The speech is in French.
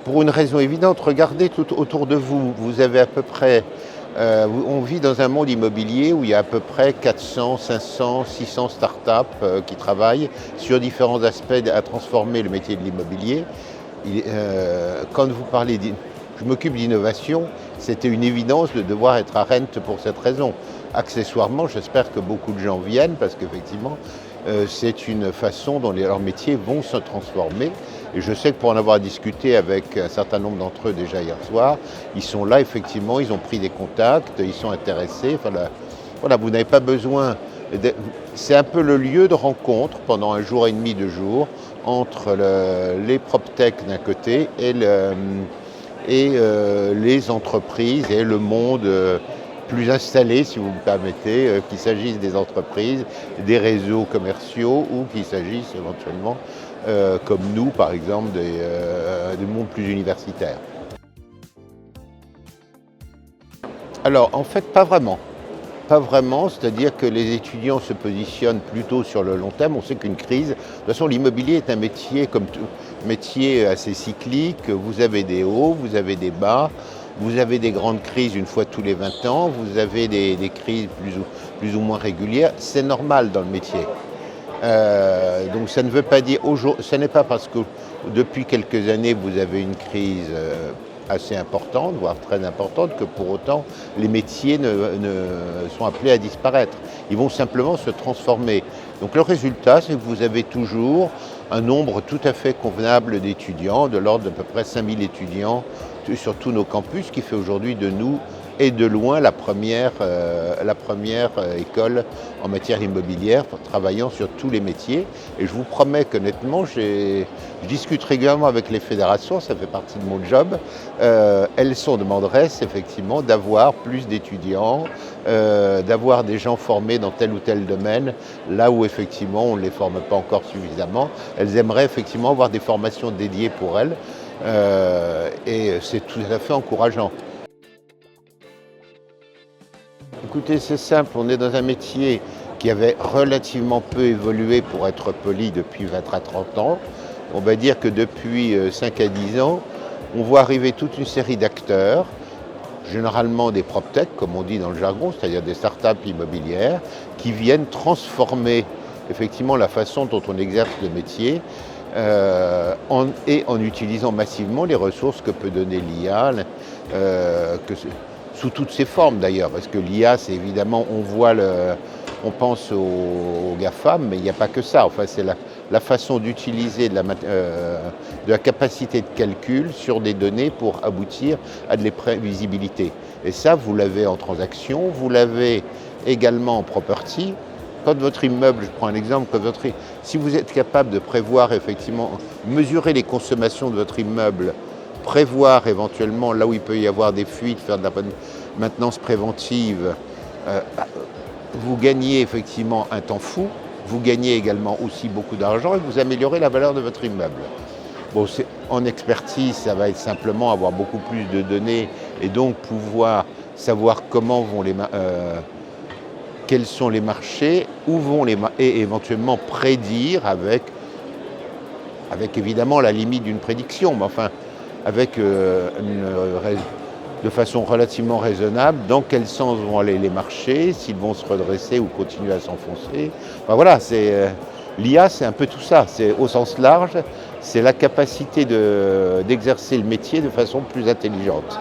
Pour une raison évidente, regardez tout autour de vous. Vous avez à peu près, on vit dans un monde immobilier où il y a à peu près 400, 500, 600 startups qui travaillent sur différents aspects à transformer le métier de l'immobilier. Quand vous parlez, je m'occupe d'innovation, c'était une évidence de devoir être à Rent pour cette raison. Accessoirement, j'espère que beaucoup de gens viennent parce qu'effectivement, c'est une façon dont leurs métiers vont se transformer. Et je sais que pour en avoir discuté avec un certain nombre d'entre eux déjà hier soir, ils sont là, effectivement, ils ont pris des contacts, ils sont intéressés. Voilà, vous n'avez pas besoin. C'est un peu le lieu de rencontre pendant un jour et demi, 2 jours, entre les PropTech d'un côté et les entreprises et le monde plus installé, si vous me permettez, qu'il s'agisse des entreprises, des réseaux commerciaux ou qu'il s'agisse éventuellement, comme nous par exemple, du monde plus universitaire. Alors en fait pas vraiment. Pas vraiment, c'est-à-dire que les étudiants se positionnent plutôt sur le long terme. On sait qu'une crise, de toute façon l'immobilier est un métier comme tout métier assez cyclique, vous avez des hauts, vous avez des bas, vous avez des grandes crises une fois tous les 20 ans, vous avez des crises plus ou moins régulières, c'est normal dans le métier. Donc ça ne veut pas dire, ce n'est pas parce que depuis quelques années vous avez une crise assez importante, voire très importante, que pour autant les métiers ne sont appelés à disparaître. Ils vont simplement se transformer. Donc le résultat, c'est que vous avez toujours un nombre tout à fait convenable d'étudiants, de l'ordre d'à peu près 5000 étudiants sur tous nos campus, qui fait aujourd'hui de nous et de loin la première école en matière immobilière, travaillant sur tous les métiers. Et je vous promets qu'honnêtement, je discute régulièrement avec les fédérations, ça fait partie de mon job. Elles sont demanderesses effectivement d'avoir plus d'étudiants, d'avoir des gens formés dans tel ou tel domaine, là où effectivement on ne les forme pas encore suffisamment. Elles aimeraient effectivement avoir des formations dédiées pour elles, et c'est tout à fait encourageant. Écoutez, c'est simple, on est dans un métier qui avait relativement peu évolué, pour être poli, depuis 20 à 30 ans. On va dire que depuis 5 à 10 ans, on voit arriver toute une série d'acteurs, généralement des PropTech, comme on dit dans le jargon, c'est-à-dire des startups immobilières, qui viennent transformer effectivement la façon dont on exerce le métier, en utilisant massivement les ressources que peut donner l'IA, sous toutes ses formes d'ailleurs, parce que l'IA, c'est évidemment, on pense aux GAFAM, mais il n'y a pas que ça. Enfin, c'est la façon d'utiliser de la capacité de calcul sur des données pour aboutir à de l'imprévisibilité. Et ça, vous l'avez en transaction, vous l'avez également en property. Quand votre immeuble, je prends un exemple, si vous êtes capable de prévoir effectivement, mesurer les consommations de votre immeuble, prévoir éventuellement là où il peut y avoir des fuites, faire de la bonne maintenance préventive, vous gagnez effectivement un temps fou, vous gagnez également aussi beaucoup d'argent et vous améliorez la valeur de votre immeuble. Bon, en expertise, ça va être simplement avoir beaucoup plus de données et donc pouvoir savoir quels sont les marchés, où vont et éventuellement prédire avec évidemment la limite d'une prédiction, mais enfin avec de façon relativement raisonnable, dans quel sens vont aller les marchés, s'ils vont se redresser ou continuer à s'enfoncer. Enfin, voilà, l'IA, c'est un peu tout ça. C'est au sens large, c'est la capacité d'exercer le métier de façon plus intelligente.